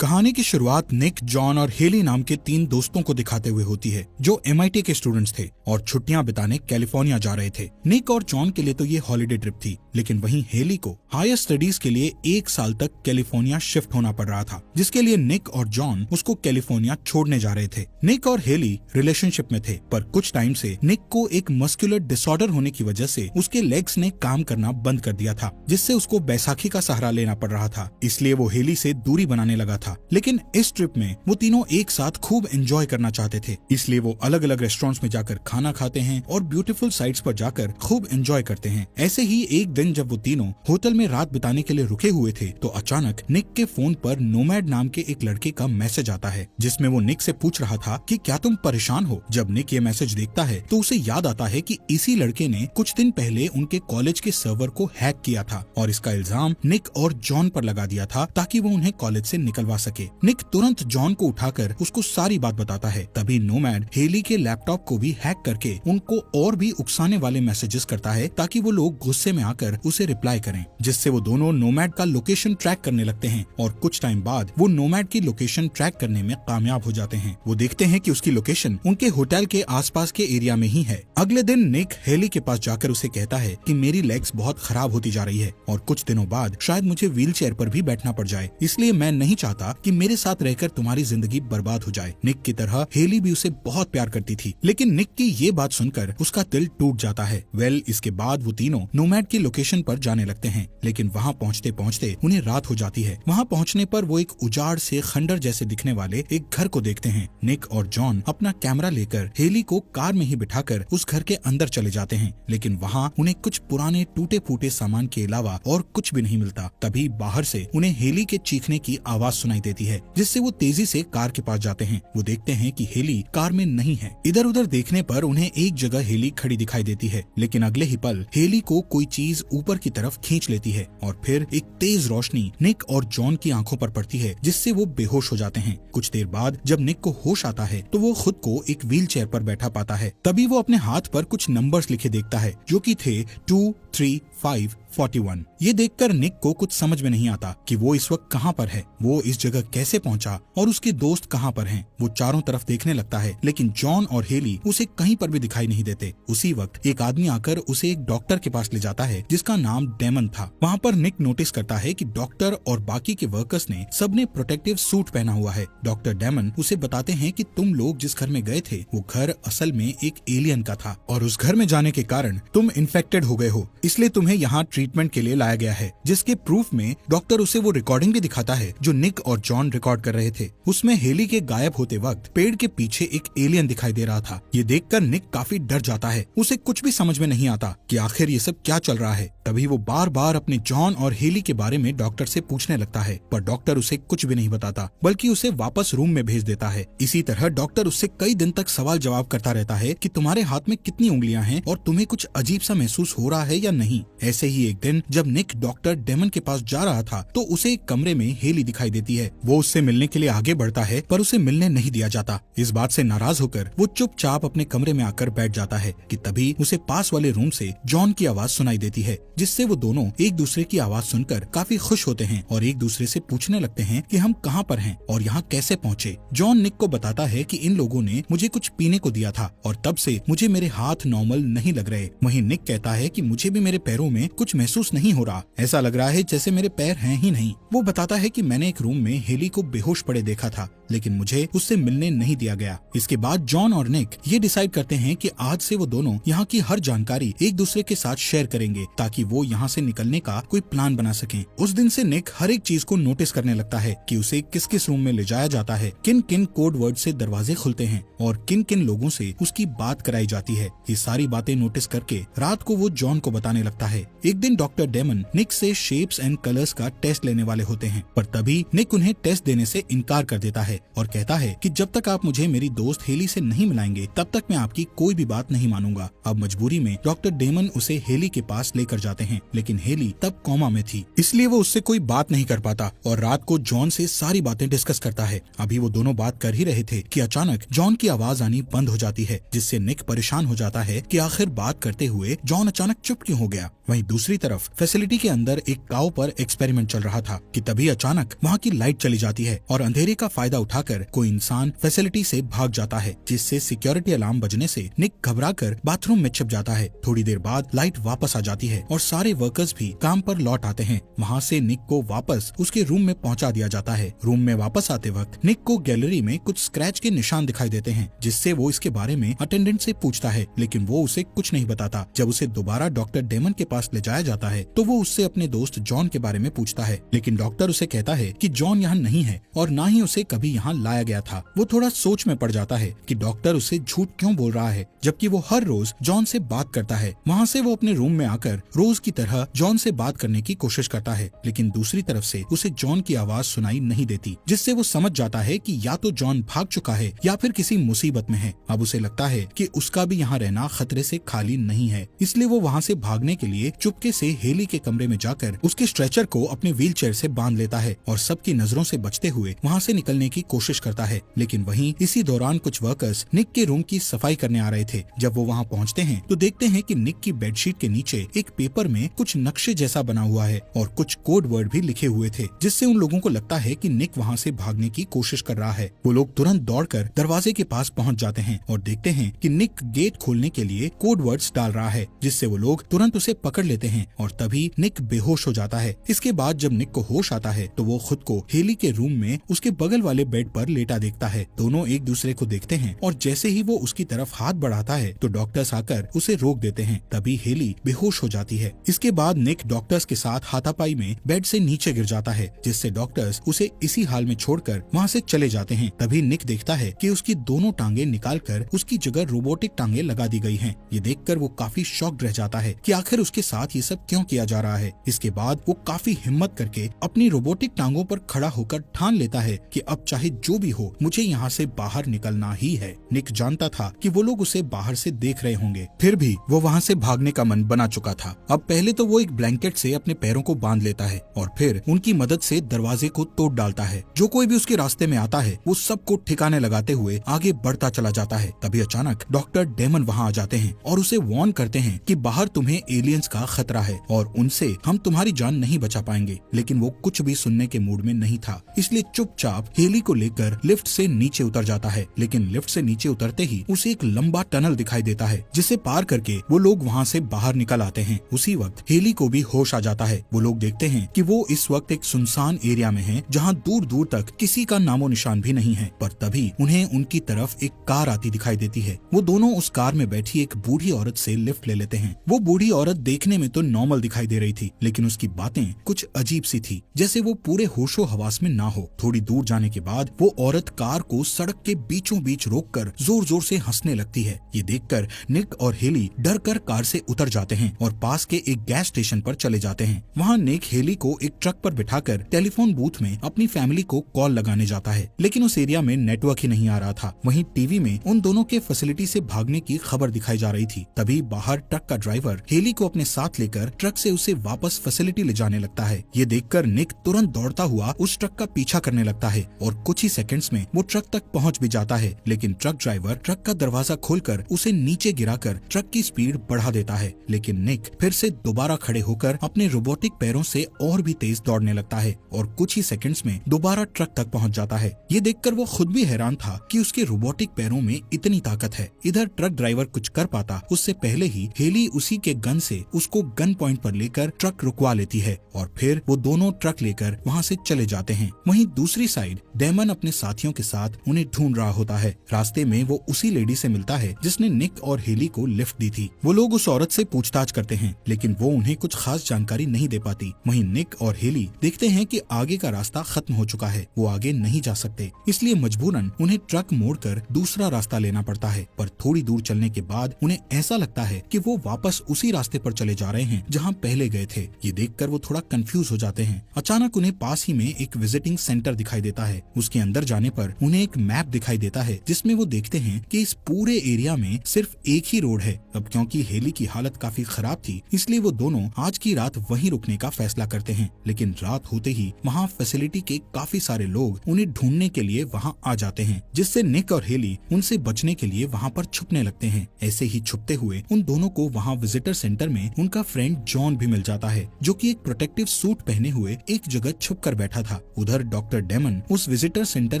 कहानी की शुरुआत निक, जॉन और हेली नाम के 3 दोस्तों को दिखाते हुए होती है जो MIT के स्टूडेंट्स थे और छुट्टियां बिताने कैलिफोर्निया जा रहे थे। निक और जॉन के लिए तो ये हॉलिडे ट्रिप थी, लेकिन वहीं हेली को हायर स्टडीज के लिए 1 साल तक कैलिफोर्निया शिफ्ट होना पड़ रहा था, जिसके लिए निक और जॉन उसको कैलिफोर्निया छोड़ने जा रहे थे। निक और हेली रिलेशनशिप में थे, पर कुछ टाइम से निक को एक मस्कुलर डिसऑर्डर होने की वजह से उसके लेग्स ने काम करना बंद कर दिया था, जिससे उसको बैसाखी का सहारा लेना पड़ रहा था। इसलिए वो हेली से दूरी बनाने लगा था। लेकिन इस ट्रिप में वो तीनों एक साथ खूब एंजॉय करना चाहते थे, इसलिए वो अलग अलग रेस्टोरेंट्स में जाकर खाना खाते हैं और ब्यूटीफुल साइट्स पर जाकर खूब एंजॉय करते हैं। ऐसे ही एक दिन जब वो तीनों होटल में रात बिताने के लिए रुके हुए थे तो अचानक निक के फोन पर नोमैड नाम के एक लड़के का मैसेज आता है, जिसमें वो निक से पूछ रहा था कि क्या तुम परेशान हो। जब निक ये मैसेज देखता है तो उसे याद आता है कि इसी लड़के ने कुछ दिन पहले उनके कॉलेज के सर्वर को हैक किया था और इसका इल्जाम निक और जॉन पर लगा दिया था ताकि वो उन्हें कॉलेज से निकलवा सके। निक तुरंत जॉन को उठाकर उसको सारी बात बताता है। तभी नोमैड हेली के लैपटॉप को भी हैक करके उनको और भी उकसाने वाले मैसेजेस करता है ताकि वो लोग गुस्से में आकर उसे रिप्लाई करें, जिससे वो दोनों नोमैड का लोकेशन ट्रैक करने लगते हैं और कुछ टाइम बाद वो नोमैड की लोकेशन ट्रैक करने में कामयाब हो जाते हैं। वो देखते हैं कि उसकी लोकेशन उनके होटल के आसपास के एरिया में ही है। अगले दिन निक हेली के पास जाकर उसे कहता है कि मेरी लेग्स बहुत खराब होती जा रही है और कुछ दिनों बाद शायद मुझे व्हील चेयर पर भी बैठना पड़ जाए, इसलिए मैं नहीं चाहता कि मेरे साथ रहकर तुम्हारी जिंदगी बर्बाद हो जाए। निक की तरह हेली भी उसे बहुत प्यार करती थी, लेकिन निक की ये बात सुनकर उसका दिल टूट जाता है। इसके बाद वो तीनों नोमैड की लोकेशन पर जाने लगते हैं, लेकिन वहाँ पहुँचते पहुँचते उन्हें रात हो जाती है। वहाँ पहुँचने पर वो एक उजाड़ से खंडर जैसे दिखने वाले एक घर को देखते हैं। निक और जॉन अपना कैमरा लेकर हेली को कार में ही बिठाकर उस घर के अंदर चले जाते हैं, लेकिन वहाँ उन्हें कुछ पुराने टूटे फूटे सामान के अलावा और कुछ भी नहीं मिलता। तभी बाहर से उन्हें हेली के चीखने की आवाज सुनाई देती है, जिससे वो तेजी से कार के पास जाते हैं। वो देखते हैं कि हेली कार में नहीं है। इधर उधर देखने पर उन्हें एक जगह हेली खड़ी दिखाई देती है, लेकिन अगले ही पल हेली को कोई चीज ऊपर की तरफ खींच लेती है और फिर एक तेज रोशनी निक और जॉन की आंखों पर पड़ती है, जिससे वो बेहोश हो जाते हैं। कुछ देर बाद जब निक को होश आता है तो वो खुद को एक व्हील चेयर पर बैठा पाता है। तभी वो अपने हाथ पर कुछ नंबर्स लिखे देखता है, जो कि थे 2, 3, 5, 41। ये देखकर निक को कुछ समझ में नहीं आता कि वो इस वक्त कहाँ पर है, वो इस जगह कैसे पहुँचा और उसके दोस्त कहाँ पर हैं। वो चारों तरफ देखने लगता है, लेकिन जॉन और हेली उसे कहीं पर भी दिखाई नहीं देते। उसी वक्त एक आदमी आकर उसे एक डॉक्टर के पास ले जाता है, जिसका नाम डेमन था। वहाँ पर निक नोटिस करता है कि डॉक्टर और बाकी के वर्कर्स ने सबने प्रोटेक्टिव सूट पहना हुआ है। डॉक्टर डेमन उसे बताते हैं कि तुम लोग जिस घर में गए थे वो घर असल में एक एलियन का था और उस घर में जाने के कारण तुम इन्फेक्टेड हो गए हो, इसलिए तुम्हें यहाँ ट्रीटमेंट के लिए लाया गया है। जिसके प्रूफ में डॉक्टर उसे वो रिकॉर्डिंग भी दिखाता है जो निक और जॉन रिकॉर्ड कर रहे थे। उसमें हेली के गायब होते वक्त पेड़ के पीछे एक एलियन दिखाई दे रहा था। ये देखकर निक काफी डर जाता है। उसे कुछ भी समझ में नहीं आता कि आखिर ये सब क्या चल रहा है। तभी वो बार बार अपने जॉन और हेली के बारे में डॉक्टर से पूछने लगता है, पर डॉक्टर उसे कुछ भी नहीं बताता, बल्कि उसे वापस रूम में भेज देता है। इसी तरह डॉक्टर उससे कई दिन तक सवाल जवाब करता रहता है कि तुम्हारे हाथ में कितनी उंगलियां हैं और तुम्हें कुछ अजीब सा महसूस हो रहा है या नहीं। ऐसे ही एक दिन जब निक डॉक्टर डेमन के पास जा रहा था तो उसे एक कमरे में हेली दिखाई देती है। वो उससे मिलने के लिए आगे बढ़ता है, पर उसे मिलने नहीं दिया जाता। इस बात से नाराज होकर वो चुपचाप अपने कमरे में आकर बैठ जाता है कि तभी उसे पास वाले रूम से जॉन की आवाज सुनाई देती है, जिससे वो दोनों एक दूसरे की आवाज सुनकर काफी खुश होते हैं और एक दूसरे से पूछने लगते हैं कि हम कहाँ पर हैं और यहाँ कैसे पहुँचे। जॉन निक को बताता है कि इन लोगों ने मुझे कुछ पीने को दिया था और तब से मुझे मेरे हाथ नॉर्मल नहीं लग रहे। वहीं निक कहता है कि मुझे भी मेरे पैरों में कुछ महसूस नहीं हो रहा, ऐसा लग रहा है जैसे मेरे पैर हैं ही नहीं। वो बताता है कि मैंने एक रूम में हेली को बेहोश पड़े देखा था, लेकिन मुझे उससे मिलने नहीं दिया गया। इसके बाद जॉन और निक ये डिसाइड करते हैं कि आज से वो दोनों यहाँ की हर जानकारी एक दूसरे के साथ शेयर करेंगे ताकि वो यहाँ से निकलने का कोई प्लान बना सकें। उस दिन से निक हर एक चीज को नोटिस करने लगता है कि उसे किस किस रूम में ले जाया जाता है, किन किन कोड वर्ड से दरवाजे खुलते हैं और किन किन लोगों से उसकी बात कराई जाती है। ये सारी बातें नोटिस करके रात को वो जॉन को बताने लगता है। एक दिन डॉक्टर डेमन निक से शेप्स एंड कलर्स का टेस्ट लेने वाले होते हैं, पर तभी निक उन्हें टेस्ट देने से इनकार कर देता है और कहता है कि जब तक आप मुझे मेरी दोस्त हेली से नहीं मिलाएंगे तब तक मैं आपकी कोई भी बात नहीं मानूंगा। अब मजबूरी में डॉक्टर डेमन उसे हेली के पास लेकर जाते हैं, लेकिन हेली तब कोमा में थी, इसलिए वो उससे कोई बात नहीं कर पाता और रात को जॉन से सारी बातें डिस्कस करता है। अभी वो दोनों बात कर ही रहे थे कि अचानक जॉन की आवाज आनी बंद हो जाती है, जिससे निक परेशान हो जाता है कि आखिर बात करते हुए जॉन अचानक चुप क्यों हो गया। वहीं दूसरी तरफ फैसिलिटी के अंदर एक काऊ पर एक्सपेरिमेंट चल रहा था कि तभी अचानक वहाँ की लाइट चली जाती है और अंधेरे का फायदा उठाकर कोई इंसान फैसिलिटी से भाग जाता है, जिससे सिक्योरिटी अलार्म बजने से निक घबराकर बाथरूम में छिप जाता है। थोड़ी देर बाद लाइट वापस आ जाती है और सारे वर्कर्स भी काम पर लौट आते हैं। वहाँ से निक को वापस उसके रूम में पहुँचा दिया जाता है। रूम में वापस आते वक्त निक को गैलरी में कुछ स्क्रैच के निशान दिखाई देते हैं, जिससे वो इसके बारे में अटेंडेंट से पूछता है, लेकिन वो उसे कुछ नहीं बताता। जब उसे दोबारा डॉक्टर डेमन के पास ले जाया जाता है तो वो उससे अपने दोस्त जॉन के बारे में पूछता है, लेकिन डॉक्टर उसे कहता है कि जॉन यहाँ नहीं है और ना ही उसे कभी यहाँ लाया गया था। वो थोड़ा सोच में पड़ जाता है कि डॉक्टर उसे झूठ क्यों बोल रहा है, जबकि वो हर रोज जॉन से बात करता है। वहाँ से वो अपने रूम में आकर रोज की तरह जॉन से बात करने की कोशिश करता है, लेकिन दूसरी तरफ से उसे जॉन की आवाज सुनाई नहीं देती, जिससे वो समझ जाता है कि या तो जॉन भाग चुका है या फिर किसी मुसीबत में है। अब उसे लगता है कि उसका भी यहाँ रहना खतरे से खाली नहीं है, इसलिए वो वहाँ से भागने के लिए चुपके से हेली के कमरे में जाकर उसके स्ट्रेचर को अपने व्हीलचेयर से बांध लेता है और सबकी नजरों से बचते हुए वहाँ से निकलने की कोशिश करता है। लेकिन वहीं इसी दौरान कुछ वर्कर्स निक के रूम की सफाई करने आ रहे थे। जब वो वहाँ पहुँचते हैं तो देखते हैं कि निक की बेडशीट के नीचे एक पेपर में कुछ नक्शे जैसा बना हुआ है और कुछ कोड वर्ड भी लिखे हुए थे, जिससे उन लोगों को लगता है कि निक वहाँ से भागने की कोशिश कर रहा है। वो लोग तुरंत दौड़कर दरवाजे के पास पहुँच जाते हैं और देखते हैं कि निक गेट खोलने के लिए कोड वर्ड्स डाल रहा है, जिससे वो लोग तुरंत उसे पकड़ लेते हैं और तभी निक बेहोश हो जाता है। इसके बाद जब निक को होश आता है तो वो खुद को हेली के रूम में उसके बगल वाले बेड पर लेटा देखता है। दोनों एक दूसरे को देखते हैं और जैसे ही वो उसकी तरफ हाथ बढ़ाता है तो डॉक्टर्स आकर उसे रोक देते हैं। तभी हेली बेहोश हो जाती है। इसके बाद निक डॉक्टर्स के साथ हाथापाई में बेड से नीचे गिर जाता है, जिससे डॉक्टर्स उसे इसी हाल में छोड़कर वहाँ से चले जाते हैं। तभी निक देखता है कि उसकी दोनों टांगे निकालकर उसकी जगह रोबोटिक टांगे लगा दी गई हैं। ये देखकर वो काफी शॉक्ड रह जाता है कि आखिर उसके साथ ये सब क्यों किया जा रहा है। इसके बाद वो काफी हिम्मत करके अपनी रोबोटिक टांगों पर खड़ा होकर ठान लेता है कि अब चाहे जो भी हो मुझे यहाँ से बाहर निकलना ही है। निक जानता था कि वो लोग उसे बाहर से देख रहे होंगे, फिर भी वो वहाँ से भागने का मन बना चुका था। अब पहले तो वो एक ब्लैंकेट से अपने पैरों को बांध लेता है और फिर उनकी मदद से दरवाजे को तोड़ डालता है। जो कोई भी उसके रास्ते में आता है वो सबको ठिकाने लगाते हुए आगे बढ़ता चला जाता है। तभी अचानक डॉक्टर डेमन वहाँ आ जाते हैं और उसे वार्न करते हैं कि बाहर तुम्हें एलियंस का खतरा है और उनसे हम तुम्हारी जान नहीं बचा पाएंगे। लेकिन वो कुछ भी सुनने के मूड में नहीं था, इसलिए चुपचाप हेली को लेकर लिफ्ट से नीचे उतर जाता है। लेकिन लिफ्ट से नीचे उतरते ही उसे एक लंबा टनल दिखाई देता है, जिसे पार करके वो लोग वहाँ से बाहर निकल आते हैं। उसी वक्त हेली को भी होश आ जाता है। वो लोग देखते हैं कि वो इस वक्त एक सुनसान एरिया में है, जहाँ दूर दूर तक किसी का नामो निशान भी नहीं है। पर तभी उन्हें उनकी तरफ एक कार आती दिखाई देती है। वो दोनों उस कार में बैठी एक बूढ़ी औरत से लिफ्ट ले लेते हैं। वो बूढ़ी औरत देखने में तो नॉर्मल दिखाई दे रही थी, लेकिन उसकी बातें कुछ अजीब सी थी, जैसे वो पूरे होशो हवास में ना हो। थोड़ी दूर जाने के बाद वो औरत कार को सड़क के बीचों बीच रोककर जोर जोर से हंसने लगती है। ये देखकर निक और हेली डर कर कार से उतर जाते हैं और पास के एक गैस स्टेशन पर चले जाते हैं। वहाँ निक हेली को एक ट्रक पर बिठाकर टेलीफोन बूथ में अपनी फैमिली को कॉल लगाने जाता है, लेकिन उस एरिया में नेटवर्क ही नहीं आ रहा था। वहीं टीवी में उन दोनों के फैसिलिटी से भागने की खबर दिखाई जा रही थी। तभी बाहर ट्रक का ड्राइवर हेली को अपने साथ लेकर ट्रक से उसे वापस फैसिलिटी ले जाने लगता है। ये देखकर निक तुरंत दौड़ता हुआ उस ट्रक का पीछा करने लगता है और कुछ ही सेकंड्स में वो ट्रक तक पहुंच भी जाता है। लेकिन ट्रक ड्राइवर ट्रक का दरवाजा खोलकर उसे नीचे गिराकर ट्रक की स्पीड बढ़ा देता है। लेकिन निक फिर से दोबारा खड़े होकर अपने रोबोटिक पैरों से और भी तेज दौड़ने लगता है और कुछ ही सेकंड्स में दोबारा ट्रक तक पहुंच जाता है। ये देखकर वो खुद भी हैरान था कि उसके रोबोटिक पैरों में इतनी ताकत है। इधर ट्रक ड्राइवर कुछ कर पाता उससे पहले ही हेली उसी के गन से उसको गन पॉइंट पर लेकर ट्रक रुकवा लेती है और फिर वो दोनों ट्रक लेकर वहाँ से चले जाते हैं। वहीं दूसरी साइड डेमन अपने साथियों के साथ उन्हें ढूंढ रहा होता है। रास्ते में वो उसी लेडी से मिलता है जिसने निक और हेली को लिफ्ट दी थी। वो लोग उस औरत से पूछताछ करते हैं, लेकिन वो उन्हें कुछ खास जानकारी नहीं दे पाती। वहीं निक और हेली देखते हैं कि आगे का रास्ता खत्म हो चुका है, वो आगे नहीं जा सकते, इसलिए मजबूरन उन्हें ट्रक मोड़कर दूसरा रास्ता लेना पड़ता है। पर थोड़ी दूर चलने के बाद उन्हें ऐसा लगता है कि वो वापस उसी रास्ते पर चले जा रहे हैं जहाँ पहले गए थे। ये देखकर वो थोड़ा कंफ्यूज हो जाते हैं। अचानक उन्हें पास ही में एक विजिटिंग सेंटर दिखाई देता है। उसके अंदर जाने पर उन्हें एक मैप दिखाई देता है, जिसमें वो देखते हैं कि इस पूरे एरिया में सिर्फ एक ही रोड है। अब क्योंकि हेली की हालत काफी खराब थी, इसलिए वो दोनों आज की रात वहीं रुकने का फैसला करते हैं। लेकिन रात होते ही वहाँ फैसिलिटी के काफी सारे लोग उन्हें ढूंढने के लिए वहाँ आ जाते हैं, जिससे निक और हेली उनसे बचने के लिए वहाँ पर छुपने लगते हैं। ऐसे ही छुपते हुए उन दोनों को वहाँ विजिटर सेंटर में उनका फ्रेंड फ्रेंड जॉन भी मिल जाता है, जो कि एक प्रोटेक्टिव सूट पहने हुए एक जगह छुप कर बैठा था। उधर डॉक्टर डेमन उस विजिटर सेंटर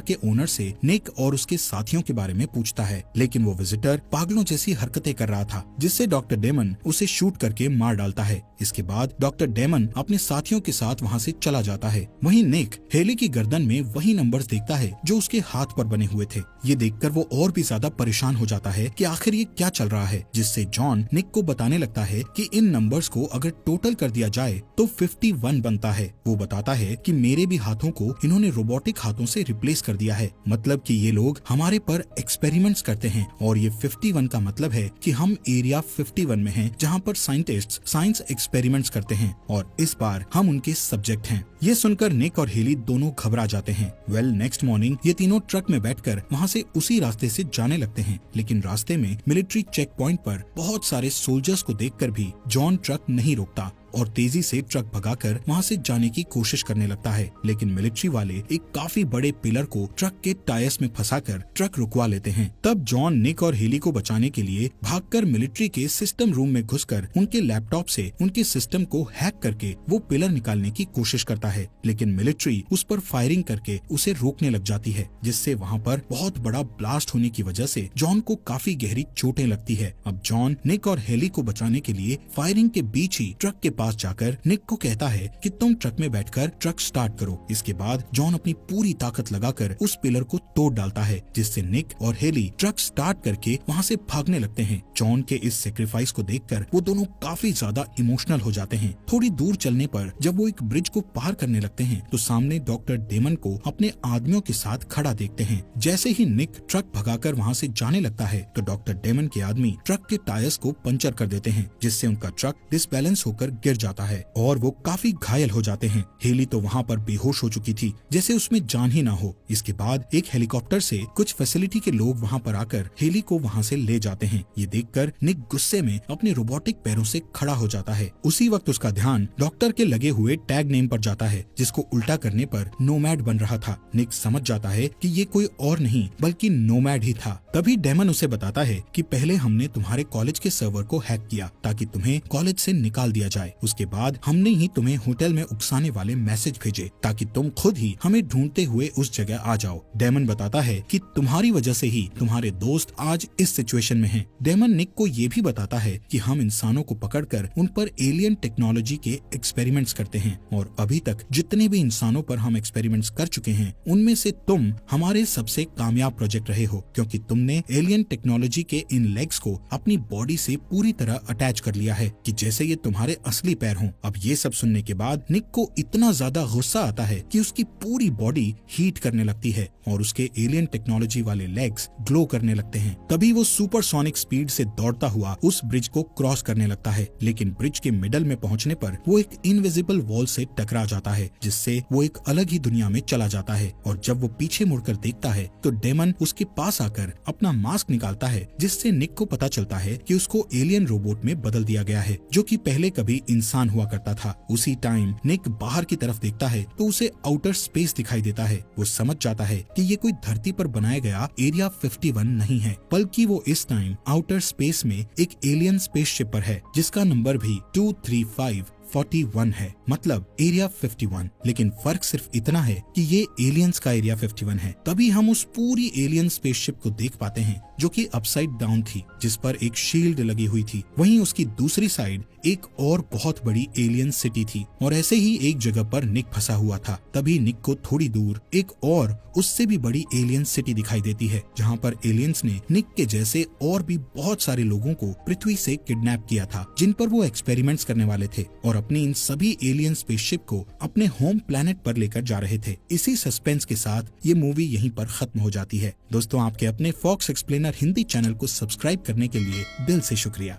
के ओनर से निक और उसके साथियों के बारे में पूछता है, लेकिन वो विजिटर पागलों जैसी हरकतें कर रहा था, जिससे डॉक्टर डेमन उसे शूट करके मार डालता है। इसके बाद डॉक्टर डेमन अपने साथियों के साथ वहाँ से चला जाता है। वहीं निक हेली की गर्दन में वही नंबर्स देखता है जो उसके हाथ पर बने हुए थे। ये देखकर वो और भी ज्यादा परेशान हो जाता है कि आखिर ये क्या चल रहा है, जिससे जॉन निक को बताने लगता है कि इन नंबर्स को अगर टोटल कर दिया जाए तो 51 बनता है। वो बताता है कि मेरे भी हाथों को इन्होंने रोबोटिक हाथों से रिप्लेस कर दिया है, मतलब कि ये लोग हमारे पर एक्सपेरिमेंट्स करते हैं, और ये 51 का मतलब है कि हम एरिया 51 में हैं, जहाँ पर साइंटिस्ट साइंस एक्सपेरिमेंट्स करते हैं और इस बार हम उनके सब्जेक्ट हैं। ये सुनकर निक और हेली दोनों घबरा जाते हैं। नेक्स्ट मॉर्निंग ये तीनों ट्रक में बैठकर वहाँ से उसी रास्ते से जाने लगते हैं, लेकिन रास्ते में मिलिट्री चेक पॉइंट पर बहुत सारे सोल्जर्स को देखकर भी जॉन ट्रक नहीं रोकता और तेजी से ट्रक भगाकर वहाँ से जाने की कोशिश करने लगता है। लेकिन मिलिट्री वाले एक काफी बड़े पिलर को ट्रक के टायर्स में फंसाकर ट्रक रुकवा लेते हैं। तब जॉन निक और हेली को बचाने के लिए भागकर मिलिट्री के सिस्टम रूम में घुसकर उनके लैपटॉप से उनके सिस्टम को हैक करके वो पिलर निकालने की कोशिश करता है, लेकिन मिलिट्री उस पर फायरिंग करके उसे रोकने लग जाती है, जिससे वहाँ पर बहुत बड़ा ब्लास्ट होने की वजह से जॉन को काफी गहरी चोटें लगती है। अब जॉन निक और हेली को बचाने के लिए फायरिंग के बीच ही ट्रक के पास जाकर निक को कहता है कि तुम ट्रक में बैठकर ट्रक स्टार्ट करो। इसके बाद जॉन अपनी पूरी ताकत लगाकर उस पिलर को तोड़ डालता है, जिससे निक और हेली ट्रक स्टार्ट करके वहाँ से भागने लगते हैं। जॉन के इस सेक्रीफाइस को देखकर वो दोनों काफी ज्यादा इमोशनल हो जाते हैं। थोड़ी दूर चलने पर जब वो एक ब्रिज को पार करने लगते हैं तो सामने डॉक्टर डेमन को अपने आदमियों के साथ खड़ा देखते हैं। जैसे ही निक ट्रक भगाकर वहाँ से जाने लगता है तो डॉक्टर डेमन के आदमी ट्रक के टायर्स को पंचर कर देते हैं, जिससे उनका ट्रक डिसबैलेंस होकर गिर जाता है और वो काफी घायल हो जाते हैं। हेली तो वहाँ पर बेहोश हो चुकी थी, जैसे उसमें जान ही ना हो। इसके बाद एक हेलीकॉप्टर से कुछ फैसिलिटी के लोग वहाँ पर आकर हेली को वहाँ से ले जाते हैं। ये देखकर निक गुस्से में अपने रोबोटिक पैरों से खड़ा हो जाता है। उसी वक्त उसका ध्यान डॉक्टर के लगे हुए टैग नेम पर जाता है, जिसको उल्टा करने पर नोमैड बन रहा था। निक समझ जाता है कि ये कोई और नहीं बल्कि नोमैड ही था। तभी डेमन उसे बताता है कि पहले हमने तुम्हारे कॉलेज के सर्वर को हैक किया ताकि तुम्हें कॉलेज से निकाल दिया जाए। उसके बाद हमने ही तुम्हें होटल में उकसाने वाले मैसेज भेजे ताकि तुम खुद ही हमें ढूंढते हुए उस जगह आ जाओ। डेमन बताता है कि तुम्हारी वजह से ही तुम्हारे दोस्त आज इस सिचुएशन में हैं। डेमन निक को ये भी बताता है कि हम इंसानों को पकड़कर उन पर एलियन टेक्नोलॉजी के एक्सपेरिमेंट्स करते हैं और अभी तक जितने भी इंसानों पर हम एक्सपेरिमेंट्स कर चुके हैं उनमें से तुम हमारे सबसे कामयाब प्रोजेक्ट रहे हो, क्योंकि तुमने एलियन टेक्नोलॉजी के इन लेग्स को अपनी बॉडी से पूरी तरह अटैच कर लिया है कि जैसे ये तुम्हारे असली पैर हों। अब ये सब सुनने के बाद निक को इतना ज्यादा गुस्सा आता है कि उसकी पूरी बॉडी हीट करने लगती है और उसके एलियन टेक्नोलॉजी वाले लेग्स ग्लो करने लगते हैं। तभी वो सुपरसोनिक स्पीड से दौड़ता हुआ उस ब्रिज को क्रॉस करने लगता है, लेकिन ब्रिज के मिडल में पहुंचने पर वो एक इनविजिबल वॉल से टकरा जाता है, जिससे वो एक अलग ही दुनिया में चला जाता है। और जब वो पीछे मुड़कर देखता है तो डेमन उसके पास आकर अपना मास्क निकालता है, जिससे निक को पता चलता है कि उसको एलियन रोबोट में बदल दिया गया है, जो कि पहले कभी इंसान हुआ करता था। उसी टाइम निक बाहर की तरफ देखता है तो उसे आउटर स्पेस दिखाई देता है। वो समझ जाता है कि ये कोई धरती पर बनाया गया एरिया 51 नहीं है, बल्कि वो इस टाइम आउटर स्पेस में एक एलियन स्पेसशिप पर है, जिसका नंबर भी 23541 है, मतलब एरिया 51। लेकिन फर्क सिर्फ इतना है कि ये एलियंस का एरिया 51 है। तभी हम उस पूरी एलियन स्पेसशिप को देख पाते हैं, जो कि अपसाइड डाउन थी, जिस पर एक शील्ड लगी हुई थी। वहीं उसकी दूसरी साइड एक और बहुत बड़ी एलियन सिटी थी और ऐसे ही एक जगह पर निक फंसा हुआ था। तभी निक को थोड़ी दूर एक और उससे भी बड़ी एलियन सिटी दिखाई देती है, जहाँ पर एलियंस ने निक के जैसे और भी बहुत सारे लोगों को पृथ्वी से किडनैप किया था, जिन पर वो एक्सपेरिमेंट्स करने वाले थे और अपनी इन सभी एलियन स्पेसशिप को अपने होम प्लेनेट पर लेकर जा रहे थे। इसी सस्पेंस के साथ ये मूवी यहीं पर खत्म हो जाती है। दोस्तों, आपके अपने फॉक्स एक्सप्लेनर हिंदी चैनल को सब्सक्राइब करने के लिए दिल से शुक्रिया।